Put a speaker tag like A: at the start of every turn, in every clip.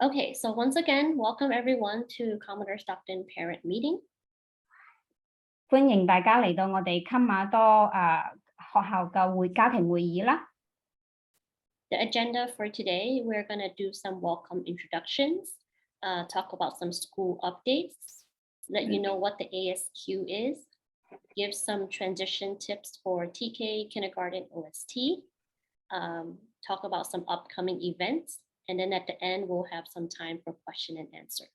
A: Okay, so once again, welcome everyone to Commodore Stockton Parent Meeting.
B: 歡迎大家嚟到我哋金馬多學校嘅家庭會議啦。
A: The agenda for today, we're going to do some welcome introductions, talk about some school updates, let you know what the ASQ is, give some transition tips for TK, kindergarten, OST, talk about some upcoming events, and then at the end, we'll have some time for question and answer.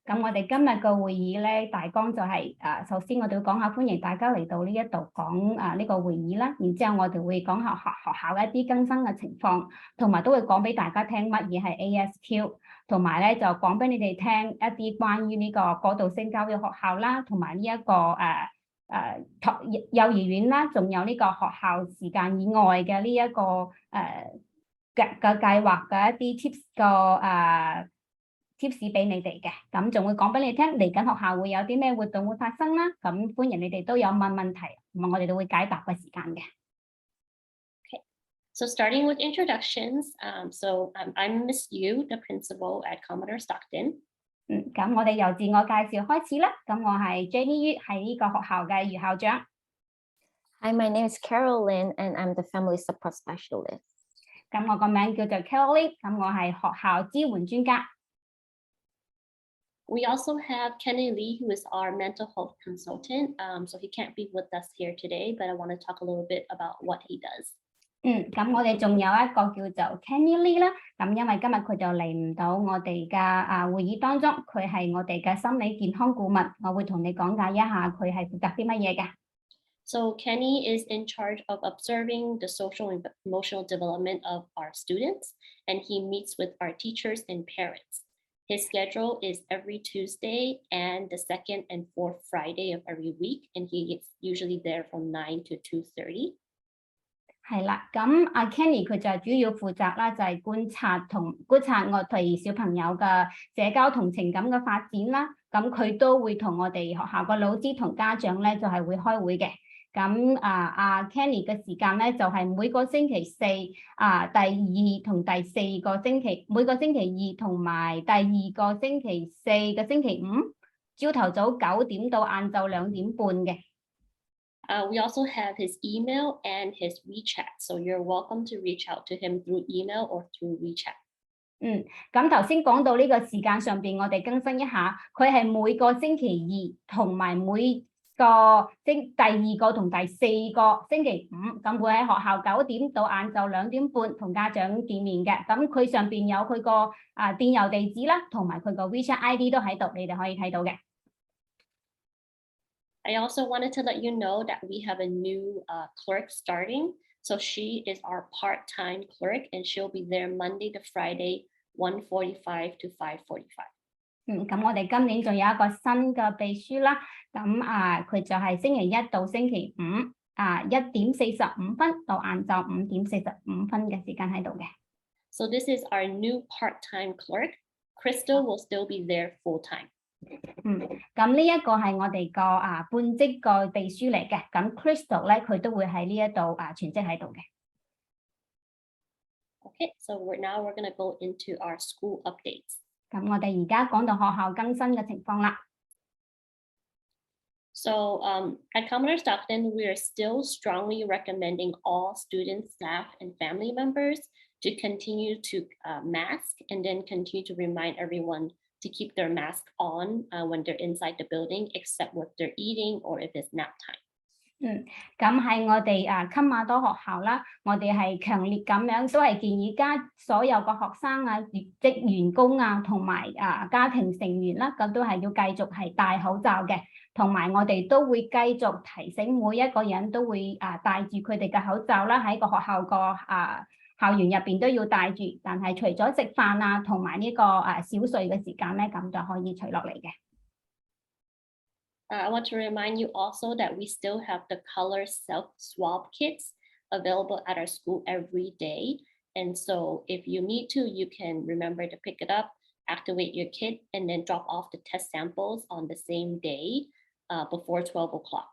B: 咁我哋今日嘅會議咧，大綱就係首先我哋會講下歡迎大家嚟到呢一度講呢個會議啦，然之後我哋會講下學校嘅一啲更新嘅情況，同埋都會講俾大家聽乜嘢係 ASQ， 同埋咧就講俾你哋聽一啲關於呢個過渡性教育學校啦，同埋呢一個幼兒園啦，仲有呢個學校時間以外嘅呢一個嘅計劃嘅一啲 tips 個tips 俾你哋嘅，咁仲會講俾你聽嚟緊學校會有啲咩活動會發生啦，咁歡迎你哋都有問問題，咁我哋都會解答嘅時間嘅。
A: Okay, so starting with introductions, I'm Miss Yu, the principal at Commodore Stockton.
B: 咁我哋由自我介紹開始啦，咁我係 Jenny Yu，係呢個學校嘅余校長。
C: Hi, my name is Carolyn, and I'm the family support specialist.
B: 咁我個名叫做 Carolyn， 咁我係學校支援專家。
A: We also have Kenny Lee, who is our mental health consultant. So he can't be with us here today, but I want to talk a little bit about what he does.
B: 咁我哋仲有一個叫做 Kenny Lee 啦，咁因為今日佢就嚟唔到我哋嘅會議當中，佢係我哋嘅心理健康顧問，我會同你講解一下佢係負責啲乜嘢嘅。
A: So Kenny is in charge of observing the social and emotional development of our students, and he meets with our teachers and parents. His schedule is every Tuesday and the second and fourth Friday of every week, and he is usually there from 9 to 2:30.
B: 係啦，咁阿 Kenny 佢就係主要負責啦，就係觀察我哋小朋友嘅社交同情感嘅發展啦。咁佢都會同我哋學校嘅老師同家長咧，就係會開會嘅。咁Kenny 嘅時間咧就係每個星期四第二同第四個星期，每個星期二同埋第二個星期四嘅星期五，朝頭早9點到晏晝2點半嘅。
A: We also have his email and his WeChat, so you're welcome to reach out to him through email or through WeChat.
B: 咁頭先講到呢個時間上邊，我哋更新一下，佢係每個星期二同埋每個第二個同第四個星期五，咁會喺學校9點到晏晝2點半同家長見面嘅。咁佢上邊有佢個電郵地址啦，同埋佢個 WeChat ID 都喺度，你哋可以睇到嘅。
A: I also wanted to let you know that we have a new clerk starting. So she is our part-time clerk, and she'll be there Monday to Friday, 1:45 to 5:45.
B: 咁我哋今年仲有一個新嘅秘書啦，咁佢就係星期一到星期五1點45分到晏晝5點45分嘅時間喺度嘅。
A: So this is our new part-time clerk. Crystal will still be there full-time.
B: 咁呢一個係我哋個半職個秘書嚟嘅，咁 Crystal 咧佢都會喺呢一度全職喺度嘅。
A: Okay, so we're going to go into our school updates.
B: 咁我哋而家講到學校更新嘅情況啦。
A: So at Commodore Stockton, we are still strongly recommending all students, staff, and family members to continue to mask and then continue to remind everyone to keep their mask on when they're inside the building, except when they're eating or if it's nap time.
B: 咁喺我哋金馬多學校啦，我哋係強烈咁樣都係建議所有個學生即員工同埋家庭成員啦，咁都係要繼續係戴口罩嘅，同埋我哋都會繼續提醒每一個人都會戴住佢哋嘅口罩啦，喺個學校個校園入邊都要戴住，但係除咗食飯同埋呢個小睡嘅時間咧，咁就可以除落嚟嘅。
A: I want to remind you also that we still have the color self-swab kits available at our school every day. And so if you need to, you can remember to pick it up, activate your kit, and then drop off the test samples on the same day before 12 o'clock.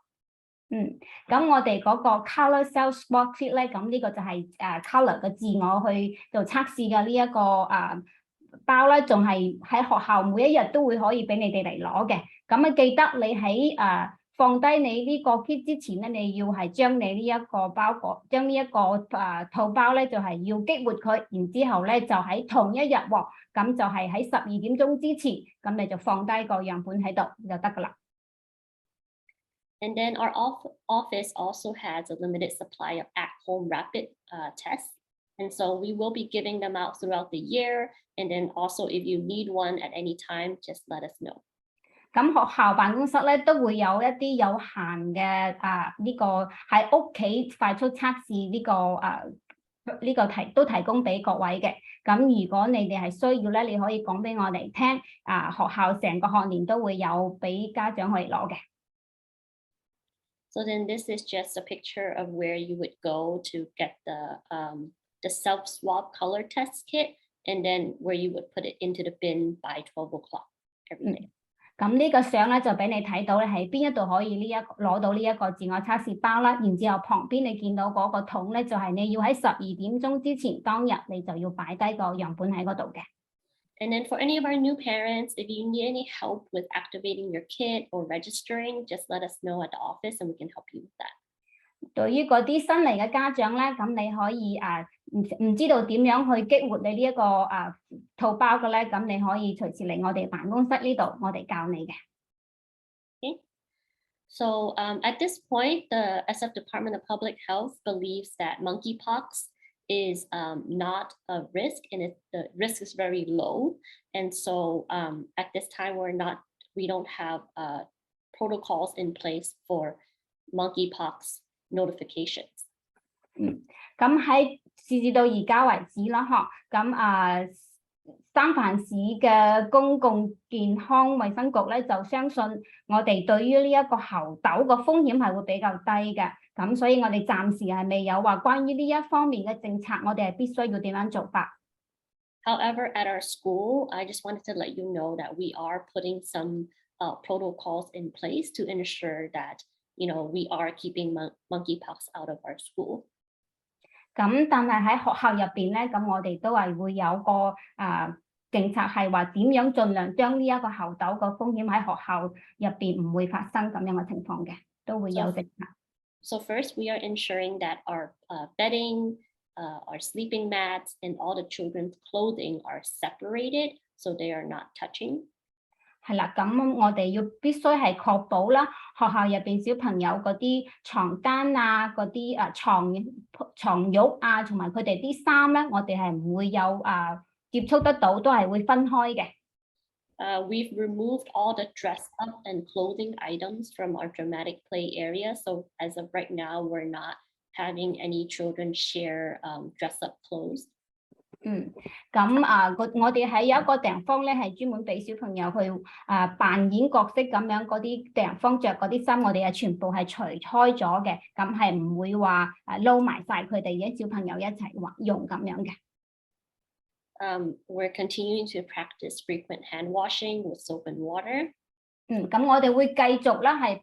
B: 咁我哋嗰個 colour cell spot kit 咧，咁呢個就係colour 嘅自我去做測試嘅呢一個包咧，仲係喺學校每一日都會可以俾你哋嚟攞嘅。咁記得你喺放低你呢個 kit 之前咧，你要係將你呢一個包裹，將呢一個套包咧，就係要激活佢，然之後咧就喺同一日喎，咁就係喺12點鐘之前，咁你就放低個樣本喺度就得噶啦。
A: And then our office also has a limited supply of at-home rapid tests. And so we will be giving them out throughout the year. And then also if you need one at any time, just let us know.
B: 咁學校辦公室咧都會有一啲有限嘅呢個喺屋企快速測試呢個呢個都提供俾各位嘅。咁如果你哋係需要咧，你可以講俾我哋聽。學校成個學年都會有俾家長去攞嘅。
A: So then this is just a picture of where you would go to get the self-swab color test kit, and then where you would put it into the bin by 12 o'clock every day.
B: 咁呢個相咧就俾你睇到咧喺邊一度可以攞到呢一個自我測試包啦，然之後旁邊你見到嗰個桶咧就係你要喺12點鐘之前當日你就要擺低個樣本喺嗰度嘅。
A: And then for any of our new parents, if you need any help with activating your kit or registering, just let us know at the office and we can help you with that.
B: 對於嗰啲新嚟嘅家長咧，咁你可以唔知道點樣去激活你呢一個套包嘅咧，咁你可以隨時嚟我哋辦公室呢度，我哋教你嘅。
A: Okay. So at this point, the SF Department of Public Health believes that monkeypox is not a risk, and the risk is very low. And so at this time, we don't have protocols in place for monkeypox notifications.
B: 咁喺截至到而家為止啦，咁三藩市嘅公共健康衛生局咧就相信我哋對於呢一個猴痘個風險係會比較低嘅，咁所以我哋暫時係未有話關於呢一方面嘅政策，我哋係必須要點樣做法。
A: However, at our school, I just wanted to let you know that we are putting some protocols in place to ensure that we are keeping monkeypox out of our school.
B: 咁但係喺學校入邊咧，咁我哋都係會有個政策係話點樣盡量將呢一個猴痘個風險喺學校入邊唔會發生咁樣嘅情況嘅，都會有政策。
A: So first, we are ensuring that our bedding, our sleeping mats, and all the children's clothing are separated, so they are not touching.
B: 係啦，咁我哋必須係確保啦，學校入邊小朋友嗰啲床單啊，嗰啲床褥啊，同埋佢哋啲衫咧，我哋係唔會有接觸得到，都係會分開嘅。
A: We've removed all the dress up and clothing items from our dramatic play area. So as of right now, we're not having any children share dress up clothes.
B: 咁我哋喺有一個地方咧，係專門俾小朋友去扮演角色咁樣，嗰啲地方着嗰啲衫，我哋係全部係除開咗嘅，咁係唔會話撈埋晒佢哋嘅小朋友一齊用咁樣嘅。
A: We're continuing to practice frequent hand washing with soap and water.
B: 咁我哋會繼續啦，係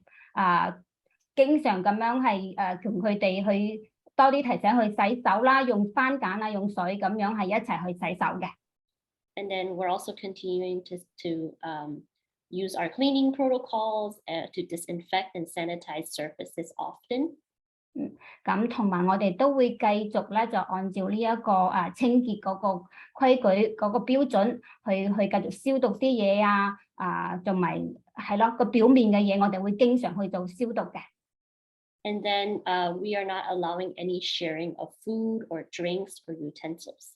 B: 經常咁樣係同佢哋去多啲提醒去洗手啦，用番梘啊，用水咁樣係一齊去洗手嘅。
A: And then we're also continuing to use our cleaning protocols to disinfect and sanitize surfaces often.
B: 咁同埋我哋都會繼續咧，就按照呢一個清潔嗰個規矩嗰個標準去繼續消毒啲嘢同埋係咯個表面嘅嘢，我哋會經常去做消毒嘅。
A: And then we are not allowing any sharing of food or drinks or utensils.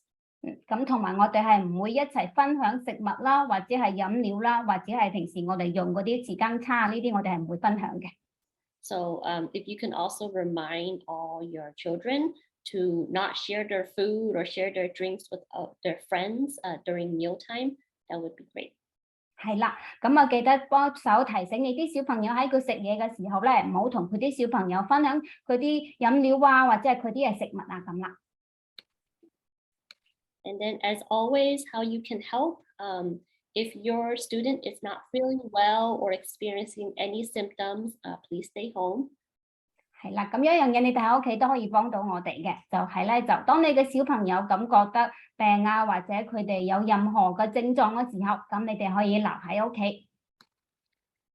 B: 咁同埋我哋係唔會一齊分享食物啦，或者係飲料啦，或者係平時我哋用嗰啲匙羹叉呢啲，我哋係唔會分享嘅。
A: So if you can also remind all your children to not share their food or share their drinks with their friends during mealtime, that would be great.
B: 係啦，咁記得幫手提醒你啲小朋友喺佢食嘢嘅時候咧，唔好同佢啲小朋友分享佢啲飲料或者係佢啲食物咁啦。
A: And then as always, how you can help, if your student is not feeling well or experiencing any symptoms, please stay home.
B: 係啦，咁有一樣嘢你哋喺屋企都可以幫到我哋嘅，就係咧，就當你嘅小朋友感覺得病啊，或者佢哋有任何嘅症狀嘅時候，咁你哋可以留喺屋企。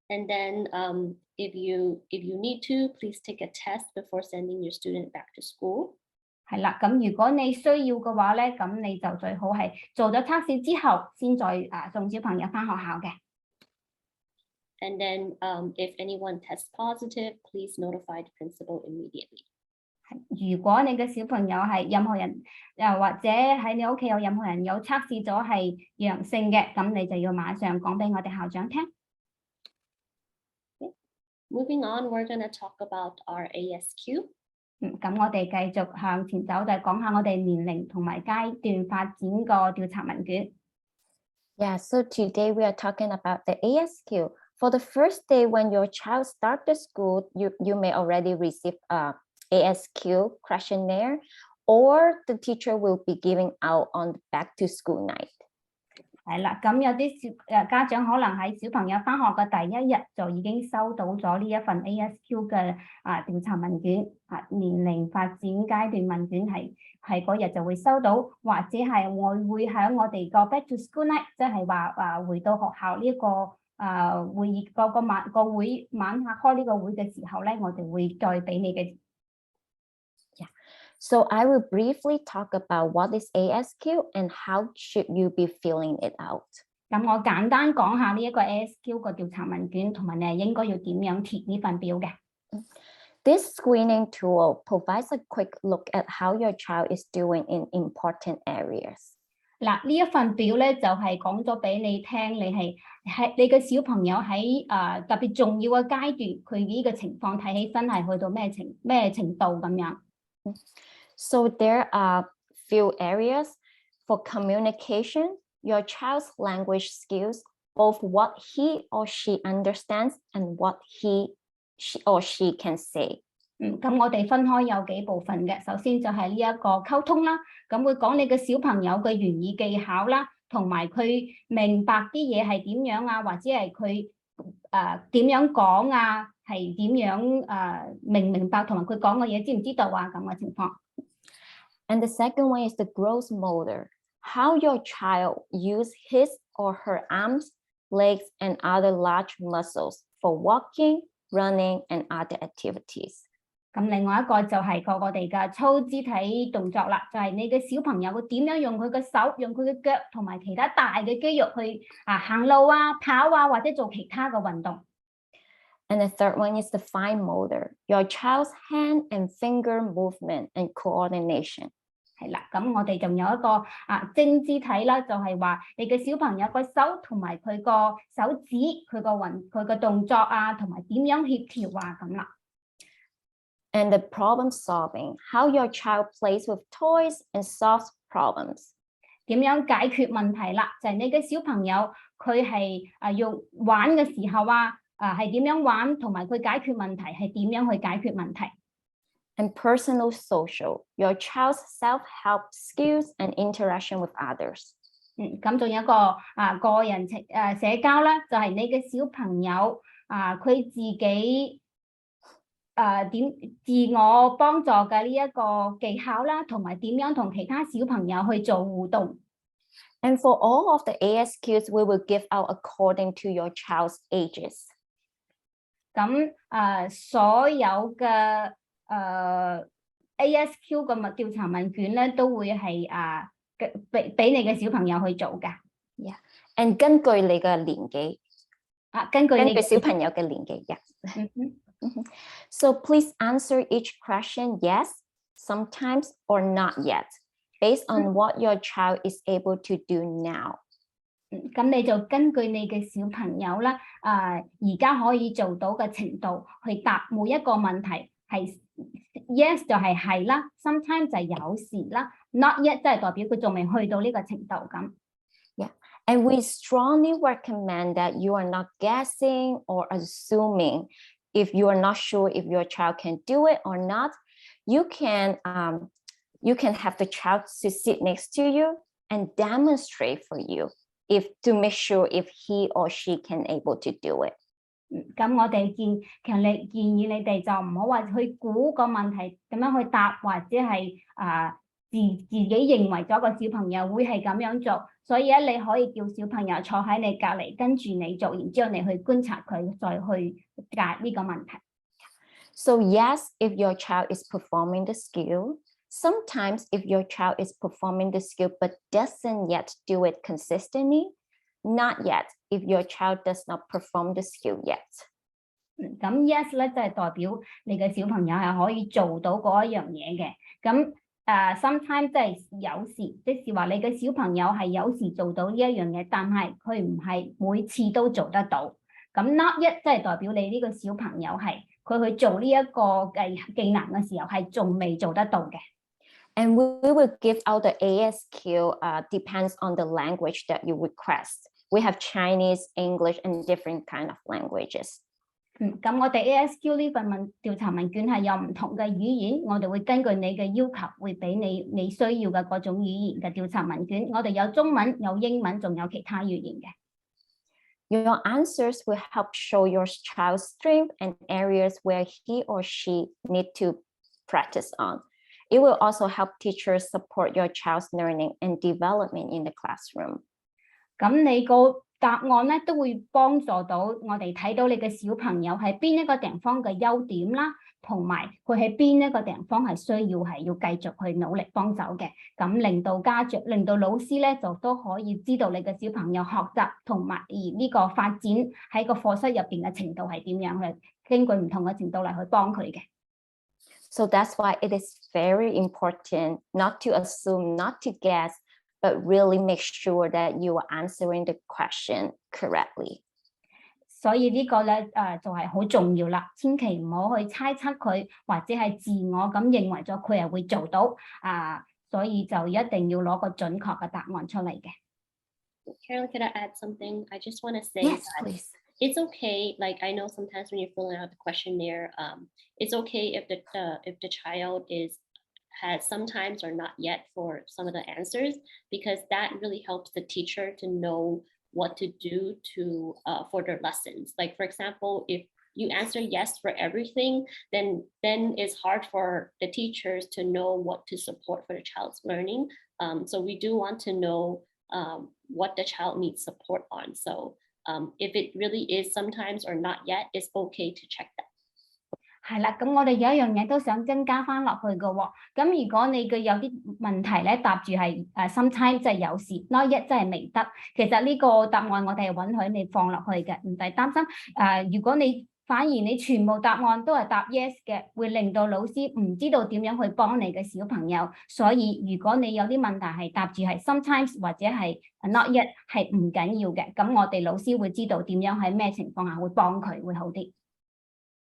A: And then if you need to, please take a test before sending your student back to school.
B: 係啦，咁如果你需要嘅話咧，咁你就最好係做咗測試之後，先再送小朋友返學校嘅。
A: And then if anyone tests positive, please notify the principal immediately.
B: 如果你嘅小朋友係任何人，又或者喺你屋企有任何人有測試咗係陽性嘅，咁你就要馬上講俾我哋校長聽。
A: Moving on, we're going to talk about our ASQ.
B: 咁我哋繼續向前走，就係講下我哋年齡同埋階段發展個調查問卷。
C: Yeah, so today we are talking about the ASQ. For the first day when your child starts the school, you may already receive a ASQ questionnaire, or the teacher will be giving out on back to school night.
B: 係啦，咁有啲家長可能喺小朋友返學嘅第一日就已經收到咗呢一份 ASQ 嘅調查問卷，年齡發展階段問卷係嗰日就會收到，或者係我會喺我哋個 back to school night，即係話回到學校呢個會議個會晚下開呢個會嘅時候咧，我哋會再俾你嘅。
C: So I will briefly talk about what is ASQ and how should you be filling it out.
B: 咁我簡單講下呢一個 ASQ 個調查問卷，同埋你係應該要點樣填呢份表嘅。
C: This screening tool provides a quick look at how your child is doing in important areas.
B: 嗱，呢一份表咧就係講咗俾你聽，你嘅小朋友喺特別重要嘅階段，佢呢個情況睇起身係去到咩程度咁樣。
C: So there are few areas for communication, your child's language skills, both what he or she understands and what he or she can say.
B: 咁我哋分開有幾部分嘅，首先就係呢一個溝通啦，咁會講你嘅小朋友嘅言語技巧啦，同埋佢明白啲嘢係點樣啊，或者係佢點樣講啊，係點樣明唔明白，同埋佢講嘅嘢知唔知道啊咁嘅情況。
C: And the second one is the gross motor, how your child use his or her arms, legs, and other large muscles for walking, running, and other activities.
B: 咁另外一個就係我哋嘅粗肢體動作啦，就係你嘅小朋友佢點樣用佢嘅手、用佢嘅腳同埋其他大嘅肌肉去行路啊、跑啊，或者做其他嘅運動。
C: And the third one is the fine motor, your child's hand and finger movement and coordination.
B: 係啦，咁我哋仲有一個精肢體啦，就係話你嘅小朋友個手同埋佢個手指、佢個動作啊，同埋點樣協調啊咁啦。
C: And the problem solving, how your child plays with toys and solves problems.
B: 點樣解決問題啦？就係你嘅小朋友佢係用玩嘅時候係點樣玩，同埋佢解決問題係點樣去解決問題。
C: And personal social, your child's self-help skills and interaction with others.
B: 咁仲有一個個人社交啦，就係你嘅小朋友佢自己自我幫助嘅呢一個技巧啦，同埋點樣同其他小朋友去做互動。
C: And for all of the ASQs, we will give out according to your child's ages.
B: 咁所有嘅ASQ 嘅調查問卷咧，都會係俾你嘅小朋友去做㗎。
C: Yeah. And 根據你嘅年紀，
B: 根據
C: 小朋友嘅年紀 yes. So please answer each question yes, sometimes, or not yet, based on what your child is able to do now.
B: 咁你就根據你嘅小朋友啦，而家可以做到嘅程度去答每一個問題，係 yes 就係啦 ，sometimes 就係有時啦 ，not yet 即係代表佢仲未去到呢個程度咁。
C: Yeah, and we strongly recommend that you are not guessing or assuming. If you are not sure if your child can do it or not, you can have the child to sit next to you and demonstrate for you to make sure if he or she can able to do it.
B: 咁我哋強烈建議你哋就唔好話去估個問題點樣去答，或者係自己認為咗個小朋友會係咁樣做，所以咧你可以叫小朋友坐喺你隔離跟住你做，然之後你去觀察佢，再去解呢個問題。
C: So yes, if your child is performing the skill, sometimes if your child is performing the skill but doesn't yet do it consistently, not yet if your child does not perform the skill yet.
B: 咁 yes 咧，就係代表你嘅小朋友係可以做到嗰一樣嘢嘅。咁sometimes 即係有時，即是話你嘅小朋友係有時做到呢一樣嘢，但係佢唔係每次都做得到。咁 not yet 即係代表你呢個小朋友係佢去做呢一個技能嘅時候係仲未做得到嘅。
C: And we will give out the ASQ depends on the language that you request. We have Chinese, English, and different kind of languages.
B: 咁我哋 ASQ 呢份調查問卷係有唔同嘅語言，我哋會根據你嘅要求，會俾你需要嘅各種語言嘅調查問卷。我哋有中文、有英文，仲有其他語言嘅。
C: Your answers will help show your child's strength and areas where he or she need to practice on. It will also help teachers support your child's learning and development in the classroom.
B: 咁你個答案咧都會幫助到我哋睇到你嘅小朋友喺邊一個地方嘅優點啦，同埋佢喺邊一個地方係需要繼續去努力幫手嘅。咁令到老師咧就都可以知道你嘅小朋友學習同埋而呢個發展喺個課室入邊嘅程度係點樣，去根據唔同嘅程度嚟去幫佢嘅。
C: So that's why it is very important not to assume, not to guess, but really make sure that you are answering the question correctly.
B: 所以呢個咧就係好重要啦，千祈唔好去猜測佢，或者係自我咁認為咗佢係會做到所以就一定要攞個準確嘅答案出嚟嘅。
A: Carolyn, could I add something? I just want to say
C: Yes,
A: that
C: please.
A: it's okay. Like I know sometimes when you're filling out the questionnaire, it's okay if the child has sometimes or not yet for some of the answers, because that really helps the teacher to know what to do to for their lessons. Like for example, if you answer yes for everything, then it's hard for the teachers to know what to support for the child's learning. So we do want to know what the child needs support on. So if it really is sometimes or not yet, it's okay to check that.
B: 係啦，咁我哋有一樣嘢都想增加翻落去嘅喎。咁如果你嘅有啲問題咧，答住係sometimes即係有時 not yet 即係未得。其實呢個答案我哋係允許你放落去嘅，唔使擔心。如果你反而你全部答案都係答 yes 嘅，會令到老師唔知道點樣去幫你嘅小朋友。所以如果你有啲問題係答住係 sometimes 或者係 not yet 係唔緊要嘅，咁我哋老師會知道點樣喺咩情況下會幫佢會好啲。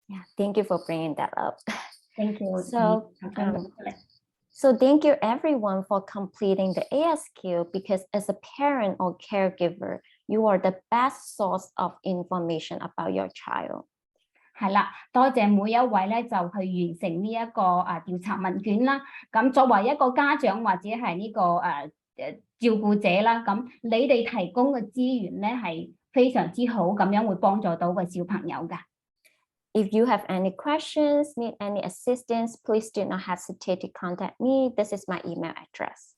C: Yeah, thank you for bringing that up.
B: Thank you.
C: So thank you everyone for completing the ASQ, because as a parent or caregiver, you are the best source of information about your child.
B: 係啦，多謝每一位咧就去完成呢一個調查問卷啦。咁作為一個家長或者係呢個照顧者啦，咁你哋提供嘅資源咧係非常之好，咁樣會幫助到個小朋友㗎。
C: If you have any questions, need any assistance, please do not hesitate to contact me. This is my email address.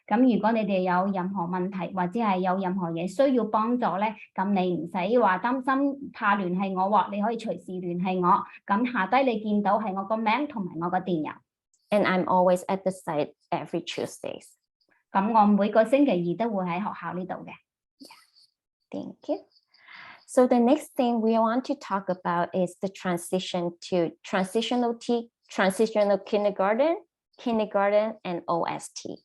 B: 咁如果你哋有任何問題或者係有任何嘢需要幫助咧，咁你唔使話擔心怕聯繫我喎，你可以隨時聯繫我。咁下低你見到係我個名同埋我個電郵。
C: And I'm always at the site every Tuesdays.
B: 咁我每個星期二都會喺學校呢度嘅。
C: Yeah. Thank you. So the next thing we want to talk about is the transition to transitional kindergarten, and OST.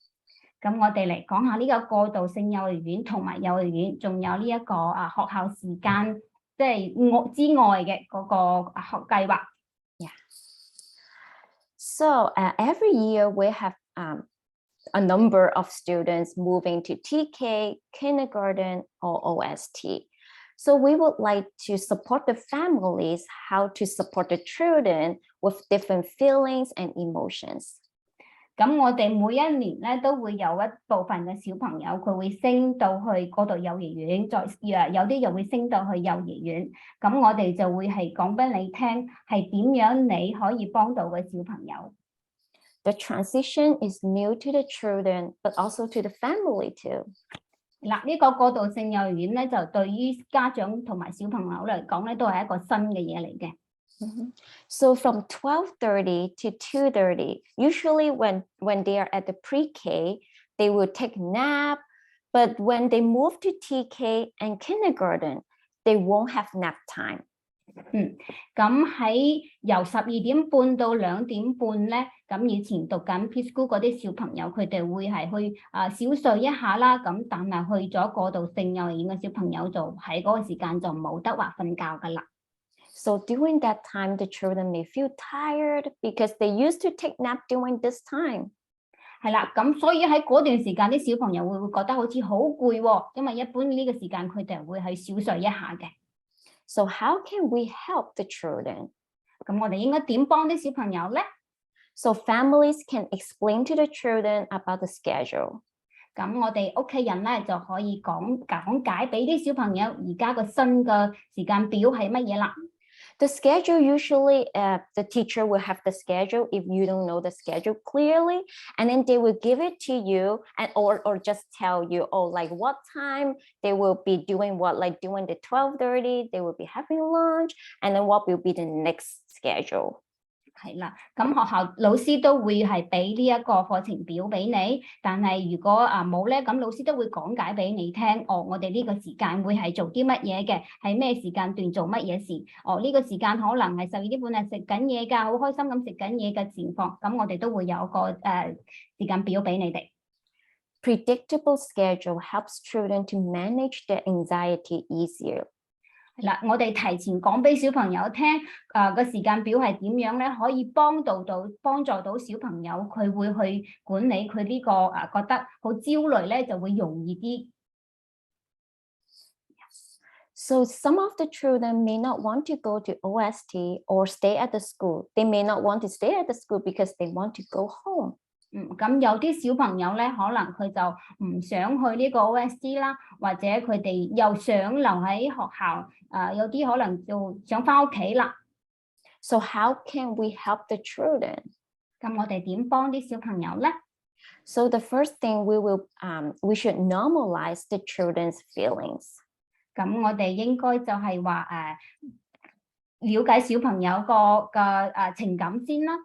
B: 咁我哋嚟講下呢個過渡性幼兒園同埋幼兒園，仲有呢一個學校時間，即係之外嘅嗰個學計劃。
C: Yeah. So every year we have a number of students moving to TK, kindergarten, or OST. So we would like to support the families, how to support the children with different feelings and emotions.
B: 咁我哋每一年咧都會有一部分嘅小朋友佢會升到去嗰度幼兒園，再有啲又會升到去幼兒園。咁我哋就會係講俾你聽係點樣你可以幫到個小朋友。
C: The transition is new to the children, but also to the family too.
B: 嗱，呢個過渡性幼兒園咧，就對於家長同埋小朋友嚟講咧，都係一個新嘅嘢嚟嘅。
C: So from 12:30 to 2:30, usually when they are at the pre-K, they will take nap. But when they move to TK and kindergarten, they won't have nap time.
B: 咁喺由12:30到2:30咧，咁以前讀緊 preschool 嗰啲小朋友，佢哋會係去小睡一下啦。咁但係去咗過渡性幼兒園嘅小朋友就喺嗰個時間就冇得話瞓覺噶啦。
C: So during that time, the children may feel tired because they used to take nap during this time.
B: 係啦，咁所以喺嗰段時間啲小朋友會覺得好似好攰喎，因為一般呢個時間佢哋會係小睡一下嘅。
C: So how can we help the children?
B: 咁我哋應該點幫啲小朋友咧？
C: So families can explain to the children about the schedule.
B: 咁我哋屋企人咧就可以講解俾啲小朋友而家個新嘅時間表係乜嘢啦。
C: The schedule usually, the teacher will have the schedule if you don't know the schedule clearly, and then they will give it to you and or just tell you, oh, like what time they will be doing what, like during the 12:30, they will be having lunch, and then what will be the next schedule.
B: 係啦，咁學校老師都會係俾呢一個課程表俾你，但係如果冇咧，咁老師都會講解俾你聽。哦，我哋呢個時間會係做啲乜嘢嘅，係咩時間段做乜嘢事？哦，呢個時間可能係12點半係食緊嘢㗎，好開心咁食緊嘢嘅情況，咁我哋都會有個時間表俾你哋。
C: Predictable schedule helps children to manage their anxiety easier.
B: 係啦，我哋提前講俾小朋友聽，個時間表係點樣咧，可以幫助到小朋友，佢會去管理佢呢個覺得好焦慮咧，就會容易啲。
C: So some of the children may not want to go to OST or stay at the school. They may not want to stay at the school because they want to go home.
B: 咁有啲小朋友咧，可能佢就唔想去呢個 OST 啦，或者佢哋又想留喺學校，有啲可能就想返屋企啦。
C: So how can we help the children?
B: 咁我哋點幫啲小朋友咧？
C: So the first thing we should normalize the children's feelings.
B: 咁我哋應該就係話了解小朋友嘅情感先啦。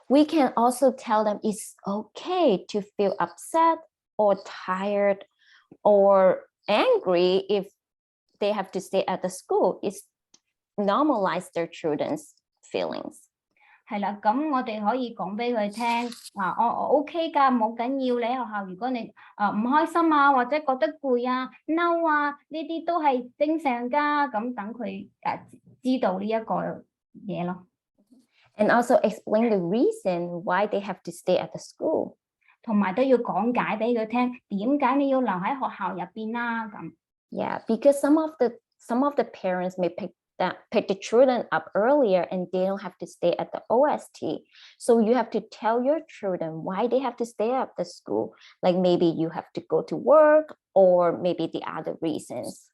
C: We can also tell them it's okay to feel upset or tired or angry if they have to stay at the school. It's normalize their children's feelings.
B: 係啦，咁我哋可以講俾佢聽，我 OK 㗎，冇緊要。你喺學校，如果你唔開心啊，或者覺得攰啊、嬲啊，呢啲都係正常㗎。咁等佢知道呢一個嘢咯。
C: And also explain the reason why they have to stay at the school.
B: 同埋都要講解俾佢聽，點解你要留喺學校入邊啦？咁。
C: Yeah, because some of the parents may pick the children up earlier and they don't have to stay at the OST. So you have to tell your children why they have to stay at the school. Like maybe you have to go to work or maybe the other reasons.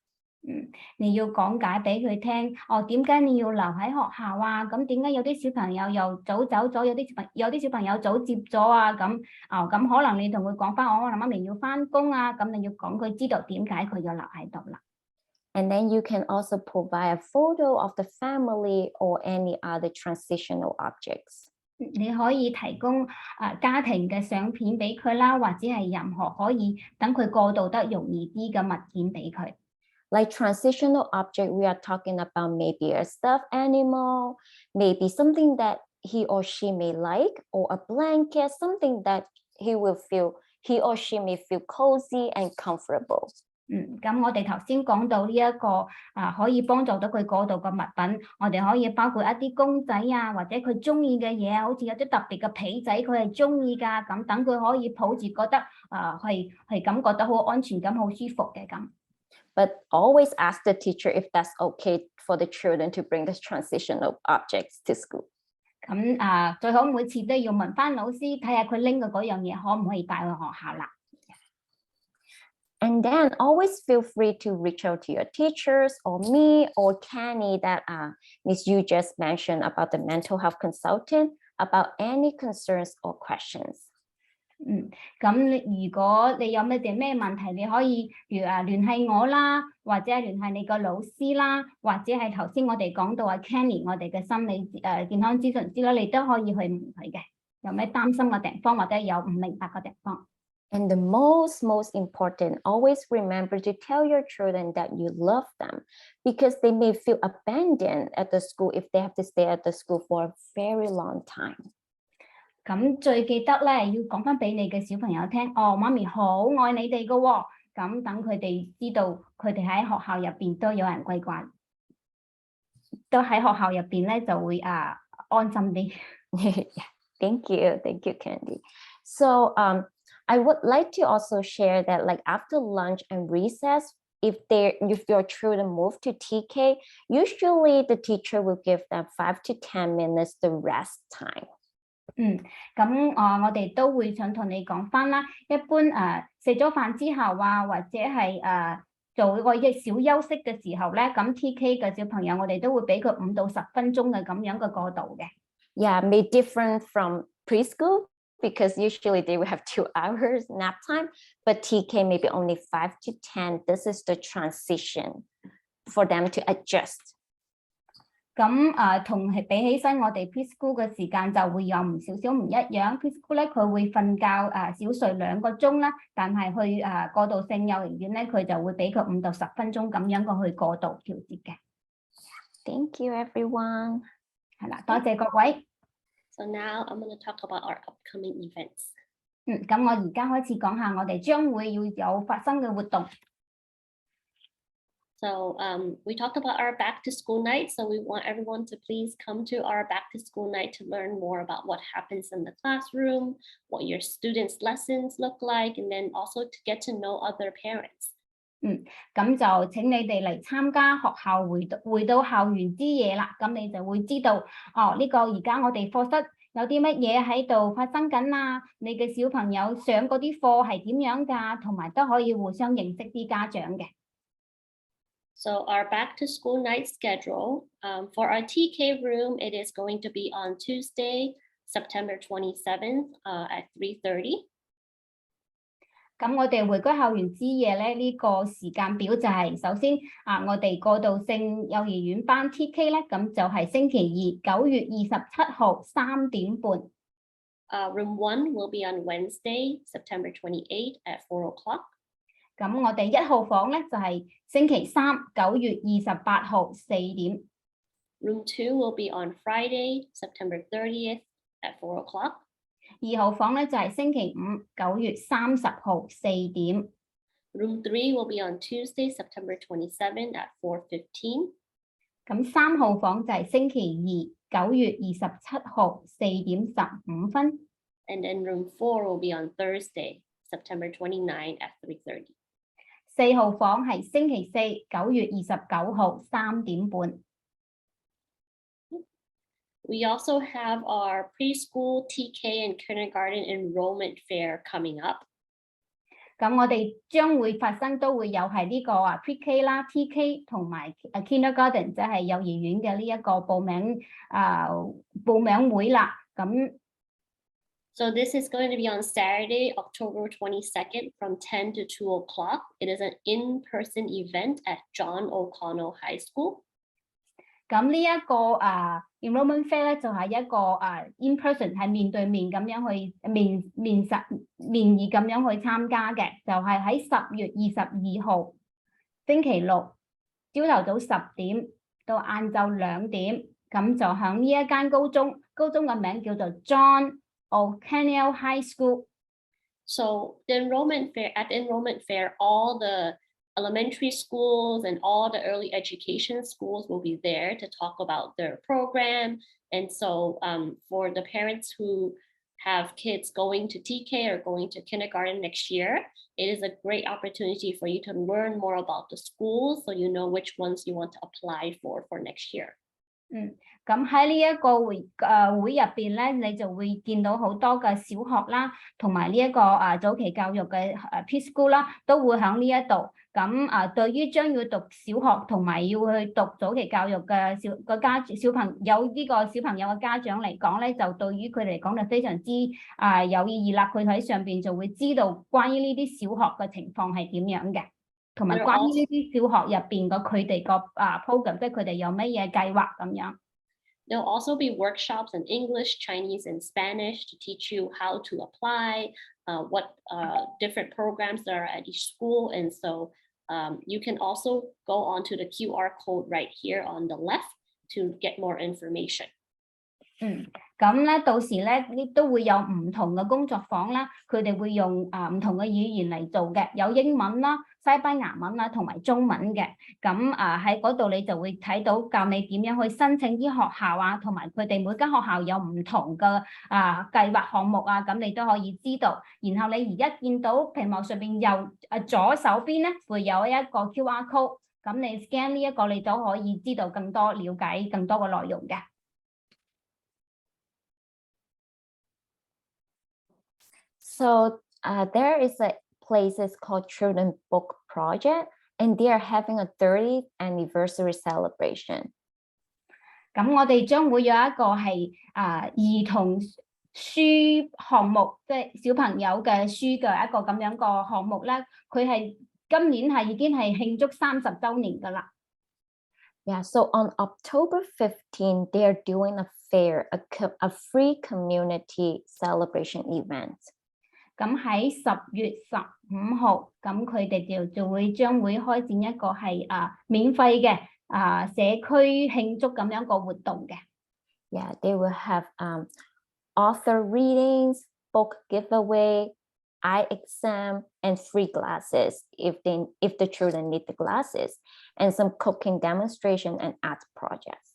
B: 你要講解俾佢聽，點解你要留喺學校啊？咁點解有啲小朋友又早走咗，有啲小朋友早接咗啊？咁可能你同佢講翻，我媽咪要翻工啊，咁你要講佢知道點解佢要留喺度啦。
C: And then you can also provide a photo of the family or any other transitional objects.
B: 你可以提供家庭嘅相片俾佢啦，或者係任何可以等佢過渡得容易啲嘅物件俾佢。
C: Like transitional object, we are talking about maybe a stuffed animal, maybe something that he or she may like, or a blanket, something that he or she may feel cozy and comfortable.
B: 咁我哋頭先講到呢一個可以幫助到佢過渡嘅物品，我哋可以包括一啲公仔啊，或者佢中意嘅嘢啊，好似有啲特別嘅被仔，佢係中意㗎，咁等佢可以抱住覺得係咁覺得好安全感、好舒服嘅咁。
C: But always ask the teacher if that's okay for the children to bring the transitional objects to school.
B: 咁最好每次都要問翻老師，睇下佢拎嘅嗰樣嘢可唔可以帶去學校啦。
C: And then always feel free to reach out to your teachers or me or Kenny that Miss Yu just mentioned about the mental health consultant about any concerns or questions.
B: 咁如果你有咩問題，你可以聯繫我啦，或者係聯繫你個老師啦，或者係頭先我哋講到Kenny 我哋嘅心理健康諮詢師啦，你都可以去問佢嘅，有咩擔心嘅地方或者有唔明白嘅地方。
C: And the most important, always remember to tell your children that you love them because they may feel abandoned at the school if they have to stay at the school for a very long time.
B: 咁最記得咧，要講翻俾你嘅小朋友聽，媽咪好愛你哋㗎喎，咁等佢哋知道佢哋喺學校入邊都有人歸慣，都喺學校入邊咧就會安心啲。
C: Thank you, Candy. So I would like to also share that like after lunch and recess, if your children move to TK, usually the teacher will give them 5 to 10 minutes the rest time.
B: 咁我哋都會想同你講翻啦，一般食咗飯之後或者係做個小休息嘅時候咧，咁 TK 嘅小朋友我哋都會俾佢5到10分鐘嘅咁樣嘅過渡嘅。
C: Yeah, may different from preschool because usually they will have 2 hours nap time, but TK maybe only 5 to 10. This is the transition for them to adjust.
B: 咁同比起身，我哋 preschool 嘅時間就會有少少唔一樣。preschool 咧佢會瞓覺小睡2個鐘啦，但係去過渡性幼兒園咧，佢就會俾佢5到10分鐘咁樣去過渡調節嘅。
C: Thank you, everyone.
B: 係啦，多謝各位。
A: So now I'm going to talk about our upcoming events.
B: 咁我而家開始講下我哋將會要有發生嘅活動。
A: So we talked about our back to school night. So we want everyone to please come to our back to school night to learn more about what happens in the classroom, what your students' lessons look like, and then also to get to know other parents.
B: 咁就請你哋嚟參加學校回到校園之夜啦，咁你就會知道呢個而家我哋課室有啲乜嘢喺度發生緊啊，你嘅小朋友上嗰啲課係點樣㗎，同埋都可以互相認識啲家長嘅。
A: So our back to school night schedule, for our TK room, it is going to be on Tuesday, September 27th at 3:30.
B: 咁我哋回歸校園之夜咧，呢個時間表就係首先我哋過渡性幼兒園班 TK 咧，咁就係星期二9月27號3點半。
A: Room 1 will be on Wednesday, September 28th at 4 o'clock.
B: 咁我哋1號房咧就係星期三9月28號4點。
A: Room 2 will be on Friday, September 30th at 4 o'clock.
B: 2號房咧就係星期五9月30號4點。
A: Room 3 will be on Tuesday, September 27th at 4:15.
B: 咁3號房就係星期二9月27號4點15分。
A: And then room 4 will be on Thursday, September 29th at 3:30.
B: 4號房係星期四9月29號3點半。
A: We also have our preschool, TK, and kindergarten enrollment fair coming up.
B: 咁我哋將會發生都會有係呢個PreK 啦、TK 同埋kindergarten，即係幼兒園嘅呢一個報名會啦。咁
A: So this is going to be on Saturday, October 22nd from 10 to 2 o'clock. It is an in-person event at John O'Connell High School.
B: 咁呢一個enrollment fair 咧就係一個in person 係面對面咁樣去面議咁樣去參加嘅，就係喺10月22號星期六朝頭早10點到晏晝2點，咁就響呢一間高中嘅名叫做 John O'Connell High School.
A: So the enrollment fair, all the elementary schools and all the early education schools will be there to talk about their program. And so for the parents who have kids going to TK or going to kindergarten next year, it is a great opportunity for you to learn more about the schools so you know which ones you want to apply for next year.
B: 咁喺呢一個會入邊咧，你就會見到好多嘅小學啦，同埋呢一個早期教育嘅preschool 啦，都會喺呢一度。咁對於將要讀小學同埋要去讀早期教育嘅小朋友呢個小朋友嘅家長嚟講咧，就對於佢哋嚟講就非常之有意義啦。佢喺上邊就會知道關於呢啲小學嘅情況係點樣嘅，同埋關於呢啲小學入邊佢哋個program，即係佢哋有乜嘢計劃咁樣。
A: There'll also be workshops in English, Chinese, and Spanish to teach you how to apply, what different programs there are at each school. And so you can also go onto the QR code right here on the left to get more information.
B: 咁咧到時咧都會有唔同嘅工作坊啦，佢哋會用唔同嘅語言嚟做嘅，有英文啦、西班牙文啦同埋中文嘅。咁喺嗰度你就會睇到教你點樣去申請啲學校啊，同埋佢哋每間學校有唔同嘅計劃項目啊，咁你都可以知道。然後你而家見到屏幕上邊左手邊咧會有一個 QR code，咁你 scan 呢一個你都可以知道更多，了解更多嘅內容嘅。
C: So there is a places called Children Book Project, and they are having a 30th anniversary celebration.
B: 咁我哋將會有一個係兒童書項目，即係小朋友嘅書嘅一個咁樣個項目啦。佢係今年已經係慶祝30週年㗎啦。
C: Yeah, so on October 15, they are doing a fair, a free community celebration event.
B: 咁喺10月15號，咁佢哋就將會開展一個係免費嘅社區慶祝咁樣個活動嘅。
C: Yeah, they will have author readings, book giveaway, eye exam, and free glasses if the children need the glasses, and some cooking demonstration and art projects.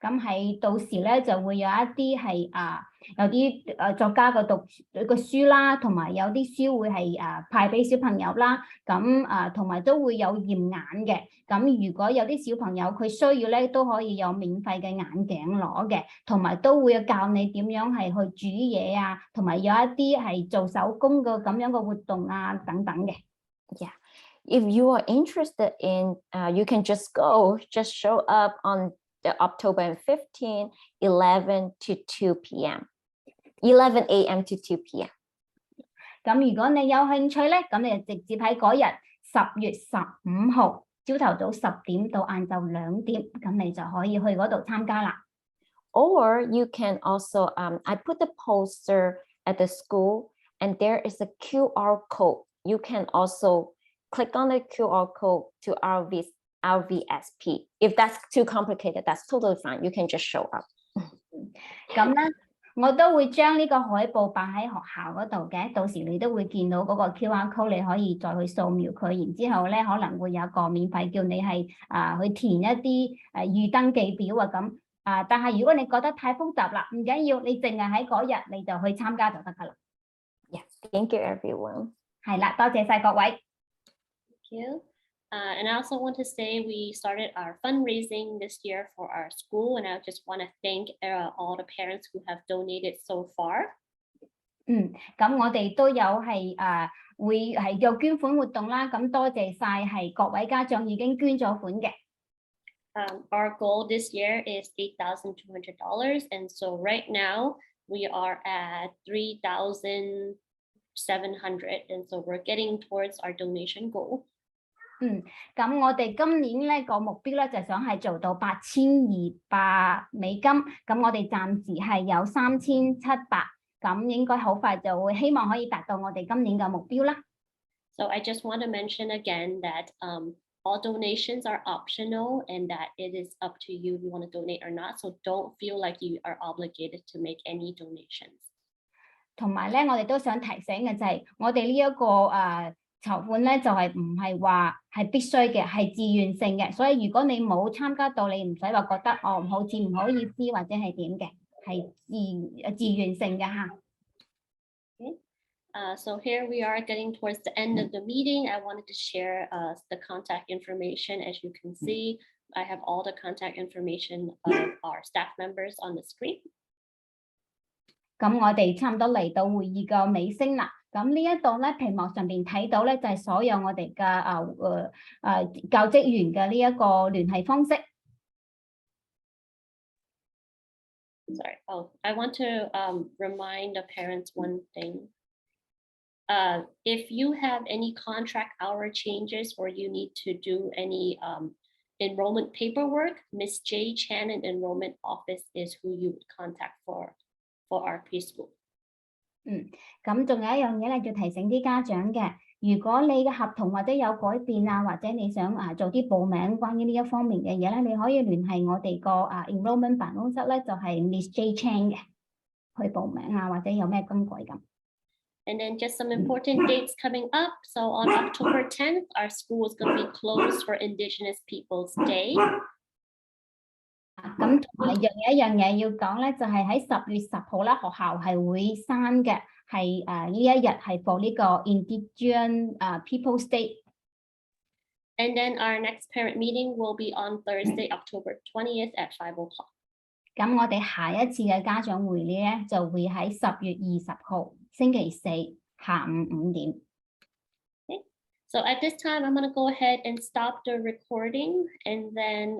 B: 咁喺到時咧就會有一啲係有啲作家嘅讀個書啦，同埋有啲書會係派俾小朋友啦。咁同埋都會有驗眼嘅。咁如果有啲小朋友佢需要咧，都可以有免費嘅眼鏡攞嘅，同埋都會教你點樣係去煮嘢啊，同埋有一啲係做手工嘅咁樣嘅活動啊等等嘅。
C: Yeah, if you are interested in, you can just show up on October 15, 11 to 2 p.m. 11 a.m. to 2 p.m.
B: 咁如果你有興趣咧，咁你就直接喺嗰日10月15號朝頭早10點到晏晝2點，咁你就可以去嗰度參加啦。
C: Or you can also, I put the poster at the school, and there is a QR code. You can also click on the QR code to RVSP. If that's too complicated, that's totally fine. You can just show up.
B: 咁咧，我都會將呢個海報擺喺學校嗰度嘅，到時你都會見到嗰個 QR code，你可以再去掃描佢，然之後咧可能會有個免費叫你係去填一啲預登記表啊咁。但係如果你覺得太複雜啦，唔緊要，你淨係喺嗰日你就去參加就得㗎啦。
C: Yes, thank you everyone.
B: 係啦，多謝晒各位。
A: Thank you. And I also want to say we started our fundraising this year for our school, and I just want to thank all the parents who have donated so far.
B: 咁我哋都有係會係有捐款活動啦，咁多謝晒係各位家長已經捐咗款嘅。
A: Our goal this year is $8,200, and so right now we are at $3,700, and so we're getting towards our donation goal.
B: 咁我哋今年咧個目標咧就想係做到$8,200，咁我哋暫時係有3,700，咁應該好快就會希望可以達到我哋今年嘅目標啦。
A: So I just want to mention again that all donations are optional, and that it is up to you if you want to donate or not. So don't feel like you are obligated to make any donations.
B: 同埋咧，我哋都想提醒嘅就係我哋呢一個籌款咧就係唔係話係必須嘅，係自願性嘅。所以如果你冇參加到，你唔使話覺得好似唔好意思或者係點嘅，係自願性嘅嚇。
A: So here we are getting towards the end of the meeting. I wanted to share the contact information. As you can see, I have all the contact information of our staff members on the screen.
B: 咁我哋差唔多嚟到會議嘅尾聲啦。咁呢一度咧，屏幕上邊睇到咧就係所有我哋嘅教職員嘅呢一個聯繫方式。
A: Sorry. Oh, I want to remind the parents one thing. If you have any contract hour changes or you need to do any enrollment paperwork, Miss J Chan in enrollment office is who you would contact for our preschool.
B: 咁仲有一樣嘢咧，要提醒啲家長嘅，如果你嘅合同或者有改變啊，或者你想做啲報名關於呢一方面嘅嘢咧，你可以聯繫我哋個enrollment 辦公室咧，就係 Miss J Chan 嘅，去報名啊，或者有咩更改咁。
A: And then just some important dates coming up. So on October 10th, our school is going to be closed for Indigenous Peoples Day.
B: 咁同埋有一樣嘢要講咧，就係喺10月10號啦，學校係會閂嘅，係呢一日係 for 呢個 Indigenous Peoples Day。
A: And then our next parent meeting will be on Thursday, October 20th at 5 o'clock.
B: 咁我哋下一次嘅家長會咧，就會喺10月20號星期四下午5點。
A: So at this time, I'm going to go ahead and stop the recording, and then